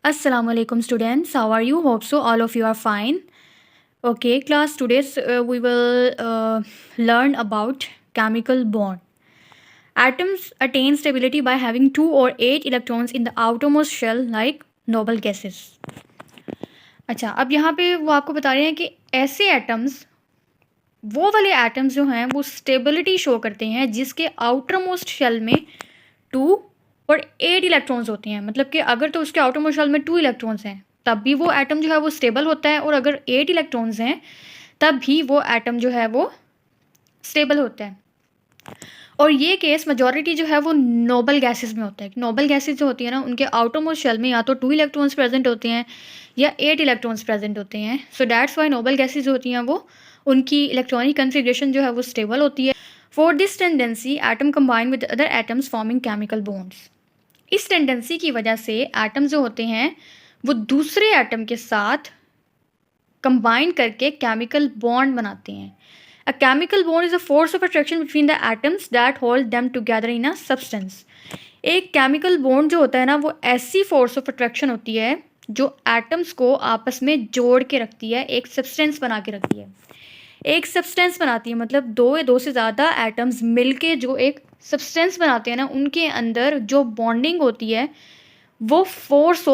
Assalamu alaikum students. How are you? Hope so all of you are fine. Okay, class, today we will learn about chemical bond. Atoms attain stability by having 2 or 8 electrons in the outermost shell like noble gases. अच्छा, अब यहाँ पे वो आपको बता रहे हैं कि ऐसे एटम्स, वो वाले एटम्स जो हैं वो स्टेबिलिटी शो करते हैं जिसके आउटर मोस्ट शेल में 2 और 8 इलेक्ट्रॉन्स होते हैं। मतलब कि अगर तो उसके आउटर मोस्ट शेल में 2 इलेक्ट्रॉन्स हैं तब भी वो एटम जो है वो स्टेबल होता है, और अगर 8 इलेक्ट्रॉन्स हैं तब भी वो एटम जो है वो स्टेबल होता है। और ये केस मेजॉरिटी जो है वो नोबल गैसेस में होता है। नोबल गैसेस जो होती है ना, उनके आउटर मोस्ट शेल में या तो 2 इलेक्ट्रॉन्स प्रेजेंट होते हैं या 8 इलेक्ट्रॉन्स प्रेजेंट होते हैं। So that's why noble gases जो होती हैं वो उनकी इलेक्ट्रॉनिक कन्फिग्रेशन जो है वो स्टेबल होती है। For this tendency atom combine with other atoms forming chemical bonds. इस टेंडेंसी की वजह से एटम जो होते हैं वो दूसरे एटम के साथ कंबाइन करके केमिकल बॉन्ड बनाते हैं। A chemical bond is a force of attraction between the atoms that hold them together in a substance. एक केमिकल बॉन्ड जो होता है ना, वो ऐसी फोर्स ऑफ अट्रैक्शन होती है जो एटम्स को आपस में जोड़ के रखती है, एक सब्सटेंस बना के रखती है। एक सब्सटेंस बनाती है मतलब दो या दो से ज़्यादा एटम्स मिलके जो एक सब्सटेंस बनाते हैं ना, उनके अंदर जो बॉन्डिंग होती है वो फोर्स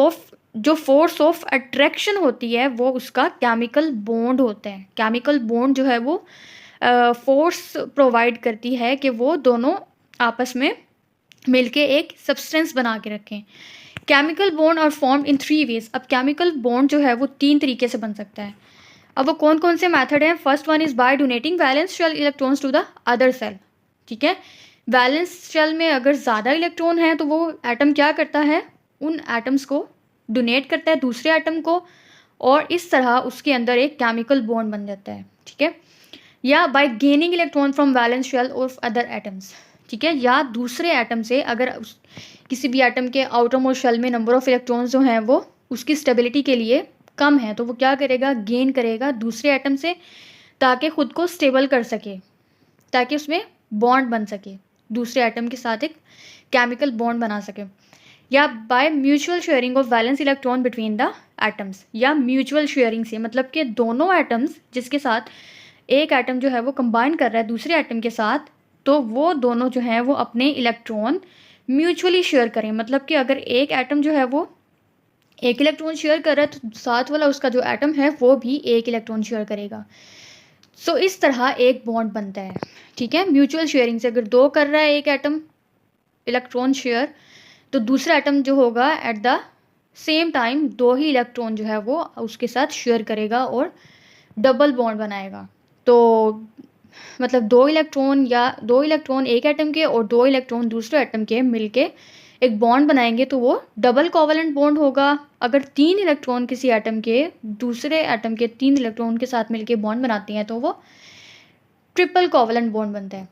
ऑफ अट्रैक्शन होती है, वो उसका केमिकल बॉन्ड होता है। केमिकल बॉन्ड जो है वो फोर्स प्रोवाइड करती है कि वो दोनों आपस में मिलके एक सब्सटेंस बना के रखें। Chemical bond are formed in 3 ways. अब केमिकल बॉन्ड जो है वो 3 तरीके से बन सकता है। अब वो कौन कौन से मेथड हैं? First one is by donating valence shell electrons to the other cell. ठीक है, वैलेंस शेल में अगर ज़्यादा इलेक्ट्रॉन है तो वो एटम क्या करता है, उन एटम्स को डोनेट करता है दूसरे एटम को, और इस तरह उसके अंदर एक केमिकल बॉन्ड बन जाता है। ठीक है, या by gaining electron from valence shell of other atoms. ठीक है, या दूसरे एटम से अगर किसी भी एटम के आउटर मोस्ट शेल में नंबर ऑफ इलेक्ट्रॉन्स जो हैं वो उसकी स्टेबिलिटी के लिए कम है तो वो क्या करेगा, गेन करेगा दूसरे एटम से ताकि ख़ुद को स्टेबल कर सके, ताकि उसमें बॉन्ड बन सके, दूसरे एटम के साथ एक केमिकल बॉन्ड बना सके। या bye mutual sharing of valence electron between the atoms. या म्यूचुअल शेयरिंग से मतलब कि दोनों एटम्स जिसके साथ एक एटम जो है वो कंबाइन कर रहा है दूसरे एटम के साथ, तो वो दोनों जो हैं वो अपने इलेक्ट्रॉन म्यूचुअली शेयर करें। मतलब कि अगर एक एटम जो है वो एक इलेक्ट्रॉन शेयर कर रहा है तो साथ वाला उसका जो एटम है वो भी एक इलेक्ट्रॉन शेयर करेगा। सो इस तरह एक बॉन्ड बनता है। ठीक है, म्यूचुअल शेयरिंग से अगर 2 कर रहा है एक एटम इलेक्ट्रॉन शेयर, तो दूसरा एटम जो होगा at the same time 2 he electron जो है वो उसके साथ शेयर करेगा और डबल बॉन्ड बनाएगा। तो मतलब 2 इलेक्ट्रॉन एक एटम के और 2 इलेक्ट्रॉन दूसरे एटम के मिलके एक बॉन्ड बनाएंगे तो वो डबल कोवलेंट बॉन्ड होगा। अगर 3 इलेक्ट्रॉन किसी एटम के दूसरे एटम के 3 इलेक्ट्रॉन के साथ मिलके बॉन्ड बनाते हैं तो वो ट्रिपल कोवलेंट बॉन्ड बनता है।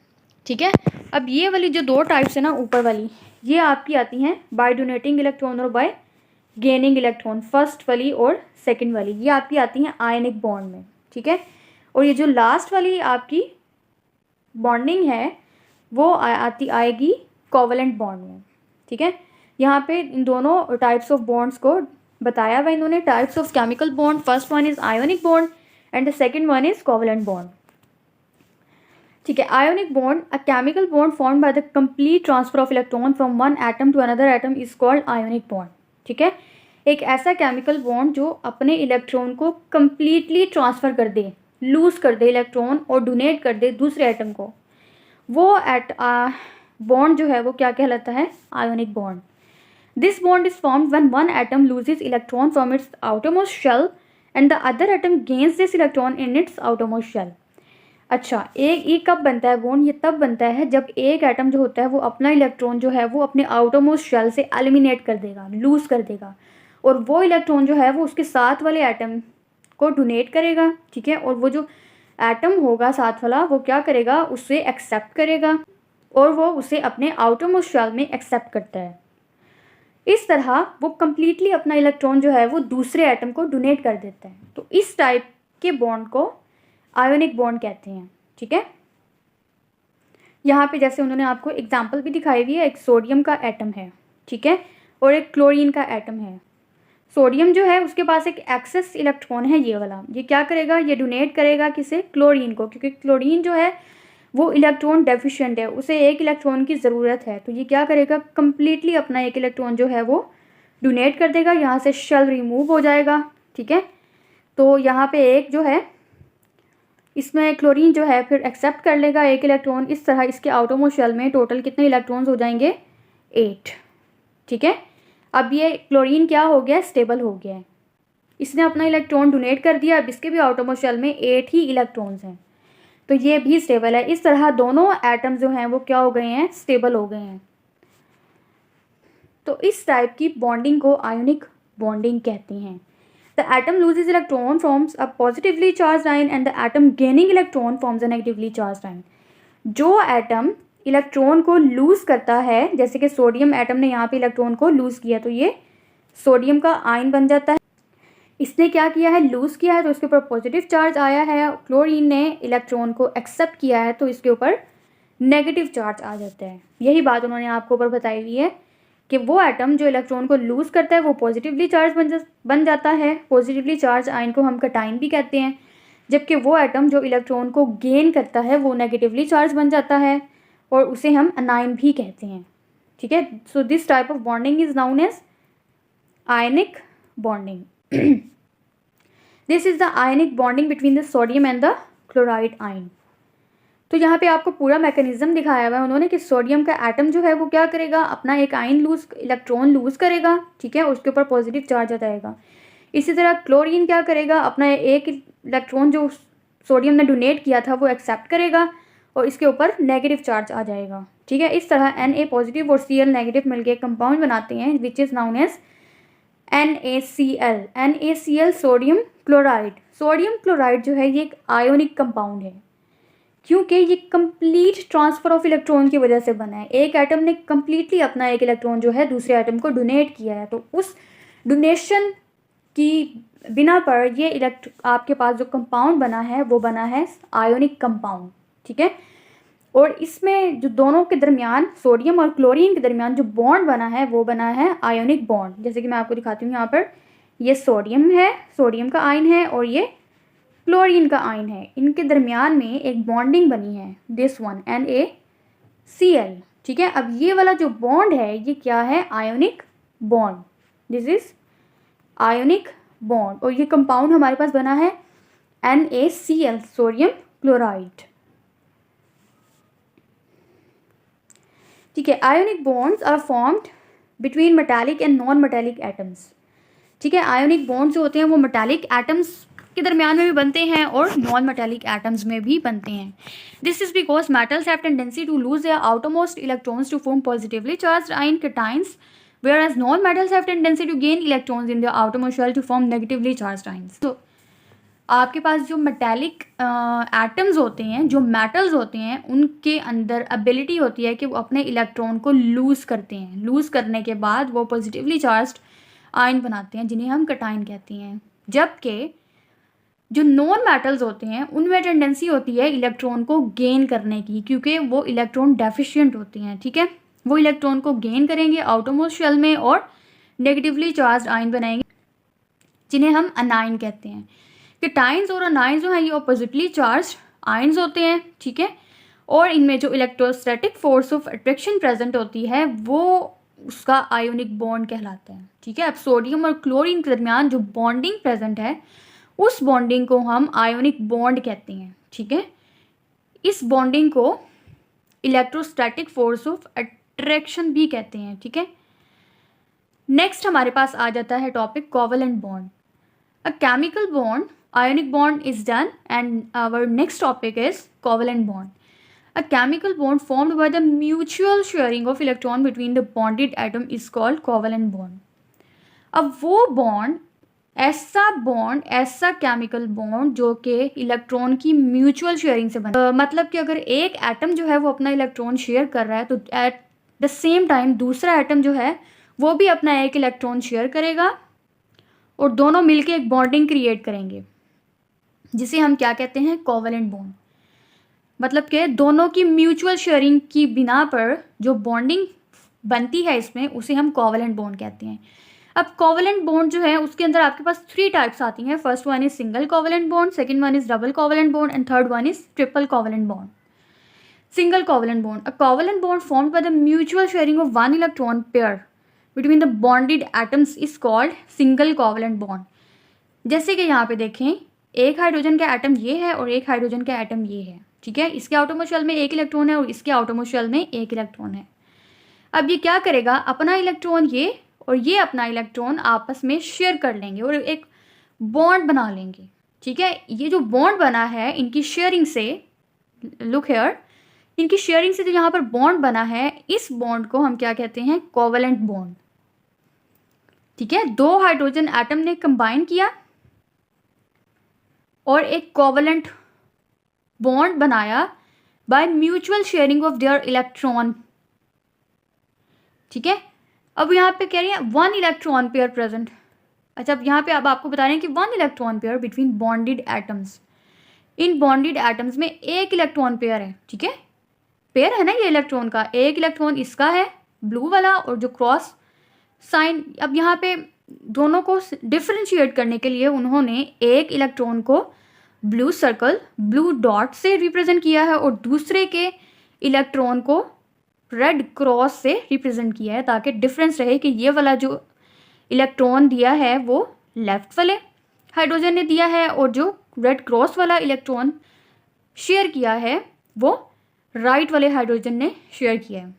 ठीक है, अब ये वाली जो 2 टाइप्स है ना ऊपर वाली, ये आपकी आती हैं बाय डोनेटिंग इलेक्ट्रॉन और बाय गेनिंग इलेक्ट्रॉन। फर्स्ट वाली और सेकेंड वाली ये आपकी आती हैं आयनिक बॉन्ड में। ठीक है, और ये जो लास्ट वाली आपकी बॉन्डिंग है वो आएगी कोवलेंट बॉन्ड में। ठीक है, यहाँ पे इन दोनों टाइप्स ऑफ बॉन्ड्स को बताया हुआ इन्होंने, types of chemical bond. First one is ionic bond and the second one is covalent bond. ठीक है, ionic bond, a chemical bond formed by the complete transfer of electron from one atom to another atom is called ionic bond. ठीक है, एक ऐसा chemical bond जो अपने electron को completely transfer कर दे, लूज कर दे इलेक्ट्रॉन और डोनेट कर दे दूसरे एटम को, वो बॉन्ड जो है वो क्या कहलाता है, ionic bond. This bond is formed when one atom loses electron from its outermost shell and the other atom gains this electron in its outermost shell. अच्छा, ये कब बनता है बॉन्ड? ये तब बनता है जब एक एटम जो होता है वो अपना इलेक्ट्रॉन जो है वो अपने आउटरमोस्ट शेल से एलिमिनेट कर देगा, लूज कर देगा, और वो इलेक्ट्रॉन जो है वो उसके साथ वाले एटम को डोनेट करेगा। ठीक है, और वो जो एटम होगा साथ वाला वो क्या करेगा, उससे एक्सेप्ट करेगा और वो उसे अपने आउटर मोस्ट शेल में एक्सेप्ट करता है। इस तरह वो कम्प्लीटली अपना इलेक्ट्रॉन जो है वो दूसरे एटम को डोनेट कर देता है। तो इस टाइप के बॉन्ड को आयोनिक बॉन्ड कहते हैं। ठीक है, यहाँ पे जैसे उन्होंने आपको एग्जाम्पल भी दिखाई हुई है, एक सोडियम का एटम है, ठीक है, और एक क्लोरीन का एटम है। सोडियम जो है उसके पास एक एक्सेस इलेक्ट्रॉन है, ये वाला, ये क्या करेगा, ये डोनेट करेगा किसे, क्लोरीन को, क्योंकि क्लोरीन जो है वो इलेक्ट्रॉन डेफिशिएंट है, उसे एक इलेक्ट्रॉन की ज़रूरत है, तो ये क्या करेगा, कंप्लीटली अपना एक इलेक्ट्रॉन जो है वो डोनेट कर देगा, यहाँ से शेल रिमूव हो जाएगा। ठीक है, तो यहाँ पे एक जो है इसमें क्लोरीन जो है फिर एक्सेप्ट कर लेगा एक इलेक्ट्रॉन, इस तरह इसके आउटरमोस्ट शेल में टोटल कितने इलेक्ट्रॉन्स हो जाएंगे, 8। ठीक है, अब ये क्लोरीन क्या हो गया, स्टेबल हो गया है, इसने अपना इलेक्ट्रॉन डोनेट कर दिया, अब इसके भी आउटरमोस्ट शेल में 8 ही इलेक्ट्रॉन्स हैं, तो ये भी स्टेबल है। इस तरह दोनों एटम्स जो हैं वो क्या हो गए हैं, स्टेबल हो गए हैं। तो इस टाइप की बॉन्डिंग को आयोनिक बॉन्डिंग कहते हैं। The atom loses electron forms a positively charge ion and the atom gaining electron forms a negatively charge ion. जो एटम इलेक्ट्रॉन को लूज़ करता है, जैसे कि सोडियम एटम ने यहाँ पे इलेक्ट्रॉन को लूज़ किया, तो ये सोडियम का आयन बन जाता है। इसने क्या किया है, लूज़ किया है, तो इसके ऊपर पॉजिटिव चार्ज आया है। क्लोरीन ने इलेक्ट्रॉन को एक्सेप्ट किया है, तो इसके ऊपर नेगेटिव चार्ज आ जाता है। यही बात उन्होंने आपको ऊपर बताई हुई है कि वो एटम जो इलेक्ट्रॉन को लूज़ करता है वो पॉजिटिवली चार्ज बन जाता है। पॉजिटिवली चार्ज आयन को हम कटाइन भी कहते हैं, जबकि वो एटम जो इलेक्ट्रॉन को गेन करता है वो नेगेटिवली चार्ज बन जाता है और उसे हम अनाइन भी कहते हैं। ठीक है, so this type of bonding is known as ionic bonding. This is the ionic bonding between the sodium and the chloride ion. तो यहाँ पे आपको पूरा मैकेनिज्म दिखाया हुआ है उन्होंने कि सोडियम का एटम जो है वो क्या करेगा, अपना एक आयन इलेक्ट्रॉन लूज करेगा। ठीक है, उसके ऊपर पॉजिटिव चार्ज आ जाएगा। इसी तरह क्लोरीन क्या करेगा, अपना एक इलेक्ट्रॉन जो सोडियम ने डोनेट किया था वो एक्सेप्ट करेगा और इसके ऊपर नेगेटिव चार्ज आ जाएगा। ठीक है, इस तरह Na पॉजिटिव और Cl नेगेटिव मिलकर एक कंपाउंड बनाते हैं which is known as NaCl। NaCl sodium chloride. Sodium chloride जो है ये एक आयोनिक कंपाउंड है, क्योंकि ये कंप्लीट ट्रांसफ़र ऑफ इलेक्ट्रॉन की वजह से बना है। एक एटम ने कंप्लीटली अपना एक इलेक्ट्रॉन जो है दूसरे एटम को डोनेट किया है, तो उस डोनेशन की बिना पर ये आपके पास जो कंपाउंड बना है वो बना है आयोनिक कंपाउंड। ठीक है, और इसमें जो दोनों के दरमियान, सोडियम और क्लोरीन के दरमियान जो बॉन्ड बना है वो बना है आयोनिक बॉन्ड। जैसे कि मैं आपको दिखाती हूँ, यहाँ पर ये सोडियम है, सोडियम का आयन है, और ये क्लोरीन का आयन है। इनके दरमियान में एक बॉन्डिंग बनी है, दिस वन NaCl। ठीक है, अब ये वाला जो बॉन्ड है ये क्या है, ionic bond. This is ionic bond, और ये कंपाउंड हमारे पास बना है NaCl, सोडियम क्लोराइड। ठीक है, ionic bonds are formed between metallic and non metallic atoms. ठीक है, आयोनिक बॉन्ड्स जो होते हैं वो मेटालिक एटम्स के दरमियान में भी बनते हैं और नॉन मेटालिक एटम्स में भी बनते हैं। This is because metals have tendency to lose their outermost electrons to form positively charged ion cations, whereas non-metals have tendency to gain electrons in their outermost shell to form negatively charged ions. तो आपके पास जो metallic atoms होते हैं, जो metals होते हैं, उनके अंदर एबिलिटी होती है कि वो अपने इलेक्ट्रॉन को लूज़ करते हैं। लूज़ करने के बाद वो पॉजिटिवली चार्ज्ड आयन बनाते हैं जिन्हें हम कैटायन कहते हैं। जबकि जो नॉन मेटल्स होते हैं उनमें टेंडेंसी होती है इलेक्ट्रॉन को गेन करने की, क्योंकि वो इलेक्ट्रॉन डेफिशिएंट होते हैं। ठीक है, वो इलेक्ट्रॉन को गेन करेंगे आउटरमोस्ट शेल में और नेगेटिवली चार्ज्ड आयन बनाएंगे जिन्हें हम अनाइन कहते हैं। कैटायंस और अनाइंस जो हैं ये ऑपोजिटली चार्ज्ड आयन्स होते हैं। ठीक है, और इनमें जो electrostatic force of attraction present होती है वो उसका आयोनिक बॉन्ड कहलाता है। ठीक है, अब सोडियम और क्लोरीन के दरमियान जो बॉन्डिंग प्रेजेंट है उस बॉन्डिंग को हम आयोनिक बॉन्ड कहते हैं। ठीक है, इस बॉन्डिंग को इलेक्ट्रोस्टैटिक फोर्स ऑफ अट्रैक्शन भी कहते हैं। ठीक है, नेक्स्ट हमारे पास आ जाता है topic covalent bond. A chemical bond, ionic bond is done, and our next topic is covalent bond. A chemical bond formed by the mutual sharing of electron between the bonded atom is called covalent bond. अब वो bond, ऐसा chemical bond जो कि electron की mutual sharing से बना, मतलब कि अगर एक एटम जो है वो अपना इलेक्ट्रॉन शेयर कर रहा है तो एट द सेम टाइम दूसरा एटम जो है वो भी अपना एक इलेक्ट्रॉन शेयर करेगा और दोनों मिलके एक बॉन्डिंग क्रिएट करेंगे जिसे हम क्या कहते हैं, कोवलेंट बॉन्ड। मतलब कि दोनों की म्यूचुअल शेयरिंग की बिना पर जो बॉन्डिंग बनती है इसमें उसे हम कोवलेंट बॉन्ड कहते हैं। अब कोवेलेंट बॉन्ड जो है उसके अंदर आपके पास 3 टाइप्स आती हैं. First one is single covalent bond, second one is double covalent bond and third one is triple covalent bond. Single covalent bond. A covalent bond formed by the mutual sharing of one electron pair between the bonded atoms is called single covalent bond. जैसे कि यहाँ पे देखें, एक hydrogen का atom ये है और एक हाइड्रोजन का एटम ये है. ठीक है, इसके आटोमोल शेल में एक इलेक्ट्रॉन है और इसके आटोमोल शेल में एक इलेक्ट्रॉन है. अब ये क्या करेगा, अपना इलेक्ट्रॉन ये और ये अपना इलेक्ट्रॉन आपस में शेयर कर लेंगे और एक बॉन्ड बना लेंगे. ठीक है, ये जो बॉन्ड बना है इनकी शेयरिंग से, लुक हेयर, इनकी शेयरिंग से जो यहाँ पर बॉन्ड बना है, इस बॉन्ड को हम क्या कहते हैं, कोवेलेंट बॉन्ड. ठीक है, 2 हाइड्रोजन एटम ने कंबाइन किया और एक कोवेलेंट बॉन्ड बनाया bye mutual sharing of their electron. ठीक है, अब यहाँ पे कह रही है 1 इलेक्ट्रॉन पेयर प्रेजेंट. अच्छा, अब यहाँ पे अब आपको बता रहे हैं कि 1 electron pair between bonded atoms. इन बॉन्डेड एटम्स में एक इलेक्ट्रॉन पेयर है. ठीक है, पेयर है ना ये इलेक्ट्रॉन का, एक इलेक्ट्रॉन इसका है ब्लू वाला और जो क्रॉस साइन. अब यहाँ पे दोनों को डिफरेंशिएट करने के लिए उन्होंने एक इलेक्ट्रॉन को ब्लू सर्कल, ब्लू डॉट से रिप्रेजेंट किया है और दूसरे के इलेक्ट्रॉन को रेड क्रॉस से रिप्रेजेंट किया है, ताकि डिफरेंस रहे कि ये वाला जो इलेक्ट्रॉन दिया है वो लेफ्ट वाले हाइड्रोजन ने दिया है और जो रेड क्रॉस वाला इलेक्ट्रॉन शेयर किया है वो राइट वाले हाइड्रोजन ने शेयर किया है.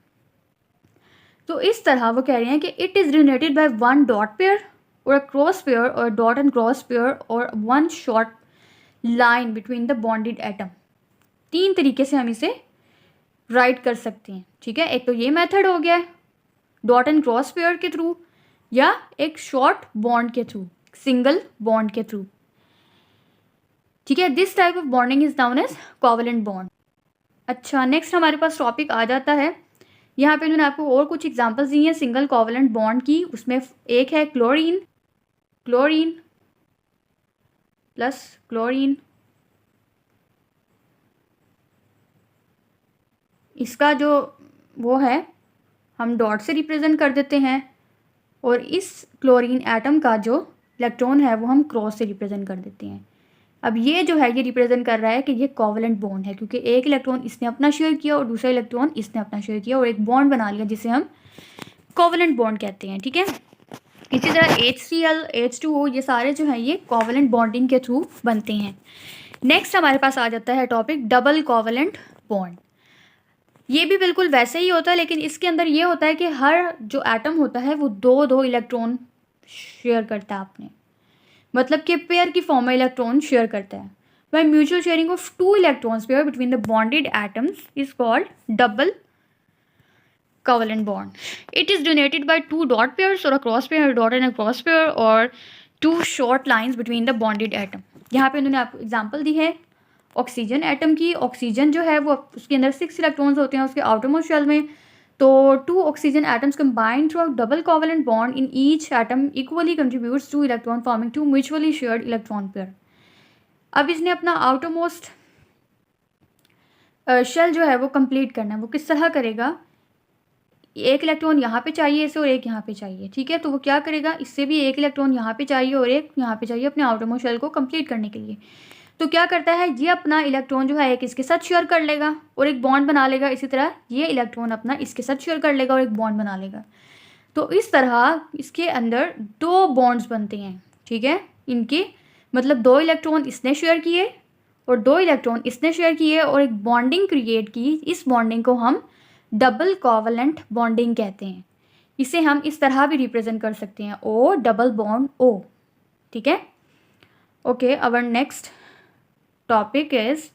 तो इस तरह वो कह रहे हैं कि it is related by 1 dot pair और अ क्रॉस पेयर और डॉट एंड क्रॉस पेयर और 1 short line between the bonded atom. 3 तरीके से हम इसे राइट कर सकते हैं. ठीक है, एक तो ये मेथड हो गया है डॉट एंड क्रॉस पेयर के थ्रू या एक शॉर्ट बॉन्ड के थ्रू, सिंगल बॉन्ड के थ्रू. ठीक है, this type of bonding is known as covalent bond. अच्छा, नेक्स्ट हमारे पास टॉपिक आ जाता है, यहाँ पे इन्होंने आपको और कुछ एग्जांपल्स दी हैं सिंगल कोवेलेंट बॉन्ड की. उसमें एक है क्लोरीन, क्लोरीन प्लस क्लोरीन. इसका जो वो है हम डॉट से रिप्रेजेंट कर देते हैं और इस क्लोरीन एटम का जो इलेक्ट्रॉन है वो हम क्रॉस से रिप्रेजेंट कर देते हैं. अब ये जो है ये रिप्रेजेंट कर रहा है कि ये कोवेलेंट बॉन्ड है, क्योंकि एक इलेक्ट्रॉन इसने अपना शेयर किया और दूसरा इलेक्ट्रॉन इसने अपना शेयर किया और एक बॉन्ड बना लिया जिसे हम कोवेलेंट बॉन्ड कहते हैं. ठीक है, इसी तरह HCl, H2O ये सारे जो हैं ये कोवेलेंट बॉन्डिंग के थ्रू बनते हैं. नेक्स्ट हमारे पास आ जाता है टॉपिक डबल कोवेलेंट बॉन्ड. ये भी बिल्कुल वैसे ही होता है, लेकिन इसके अंदर ये होता है कि हर जो एटम होता है वो 2 इलेक्ट्रॉन शेयर करता है अपने, मतलब कि पेयर की फॉर्म में इलेक्ट्रॉन शेयर करता है. By mutual sharing of 2 electrons pair between the bonded atoms is called double covalent bond. It is donated by 2 dot pairs और a cross pair, dot and a cross pair और 2 short lines between the bonded atom. यहाँ पे उन्होंने आपको example दी है oxygen atom की. Oxygen जो है वो उसके अंदर 6 इलेक्ट्रॉन्स होते हैं उसके आउटरमोस्ट शेल में. तो 2 oxygen atoms combined through a double covalent bond in each atom equally contributes 2 electron forming 2 mutually shared electron pair. अब इसने अपना आउटरमोस्ट शेल जो है वो कंप्लीट करना है. वो किस तरह करेगा, एक इलेक्ट्रॉन यहाँ पे चाहिए इसे और एक यहाँ पे चाहिए. ठीक है, तो वो क्या करेगा, इससे भी एक इलेक्ट्रॉन यहाँ पे चाहिए और एक यहाँ पे चाहिए अपने आउटरमोस्ट शेल को कंप्लीट करने के लिए. तो क्या करता है, ये अपना इलेक्ट्रॉन जो है एक इसके साथ शेयर कर लेगा और एक बॉन्ड बना लेगा. इसी तरह ये इलेक्ट्रॉन अपना इसके साथ शेयर कर लेगा और एक बॉन्ड बना लेगा. तो इस तरह इसके अंदर 2 बॉन्ड्स बनते हैं. ठीक है, इनके मतलब 2 इलेक्ट्रॉन इसने शेयर किए और 2 इलेक्ट्रॉन इसने शेयर किए और एक बॉन्डिंग क्रिएट की. इस बॉन्डिंग को हम डबल कोवेलेंट बॉन्डिंग कहते हैं. इसे हम इस तरह भी रिप्रेजेंट कर सकते हैं, O डबल बॉन्ड O. ठीक है, okay. Our next topic is,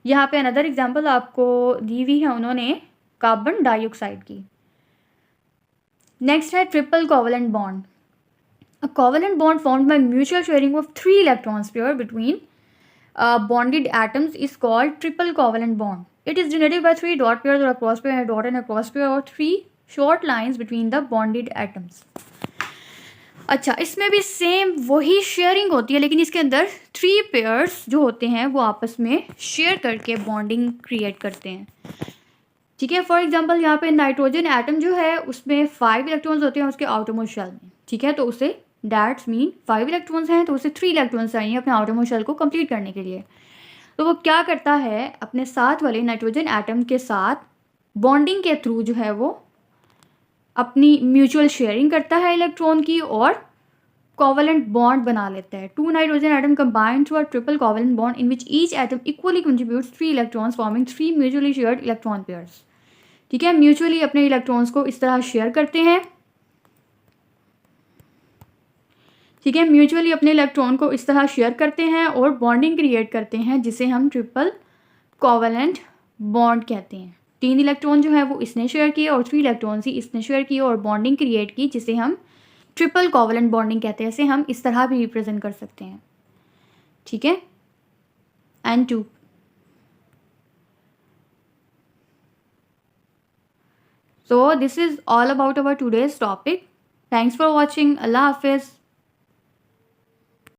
यहाँ पे अनदर एग्जाम्पल आपको दी हुई है उन्होंने कार्बन डाइऑक्साइड की. नेक्स्ट है triple covalent bond. A covalent bond formed by mutual sharing of 3 electrons pair between bonded atoms is called triple covalent bond. It is generated by 3 dot pair और a cross pair, dot and a cross pair और 3 short lines between the bonded atoms. अच्छा, इसमें भी same वही sharing होती है, लेकिन इसके अंदर 3 पेयर्स जो होते हैं वो आपस में शेयर करके बॉन्डिंग क्रिएट करते हैं. ठीक है, फॉर एग्जांपल यहाँ पे नाइट्रोजन एटम जो है उसमें 5 इलेक्ट्रॉन्स होते हैं उसके आउटरमोस्ट शेल में. ठीक है, तो उसे दैट्स मीन 5 इलेक्ट्रॉन्स हैं, तो उसे 3 इलेक्ट्रॉन्स चाहिए अपने आउटरमोस्ट शेल को कंप्लीट करने के लिए। तो वो क्या करता है, अपने साथ वाले नाइट्रोजन एटम के साथ बॉन्डिंग के थ्रू जो है वो अपनी म्यूचुअल शेयरिंग करता है इलेक्ट्रॉन की और कोवेलेंट बॉन्ड बना लेता है। 2 nitrogen atom combine to a triple covalent bond in which each atom equally contributes 3 electrons forming 3 mutually shared electron pairs. ठीक है, म्यूचुअली अपने इलेक्ट्रॉन्स को इस तरह शेयर करते हैं। ठीक है, म्यूचुअली अपने इलेक्ट्रॉन को इस तरह शेयर करते हैं और बॉन्डिंग क्रिएट करते हैं, जिसे हम ट्रिपल कोवेलेंट बॉन्ड कहते हैं। 3 इलेक्ट्रॉन जो है वो इसने शेयर किए और 3 इलेक्ट्रॉन ही इसने शेयर किए और बॉन्डिंग क्रिएट की, जिसे हम ट्रिपल कोवेलेंट बॉन्डिंग कहते हैं। इसे हम इस तरह भी रिप्रेजेंट कर सकते हैं। ठीक है, N2। So this is all about our today's topic. Thanks for watching. Allah Hafiz.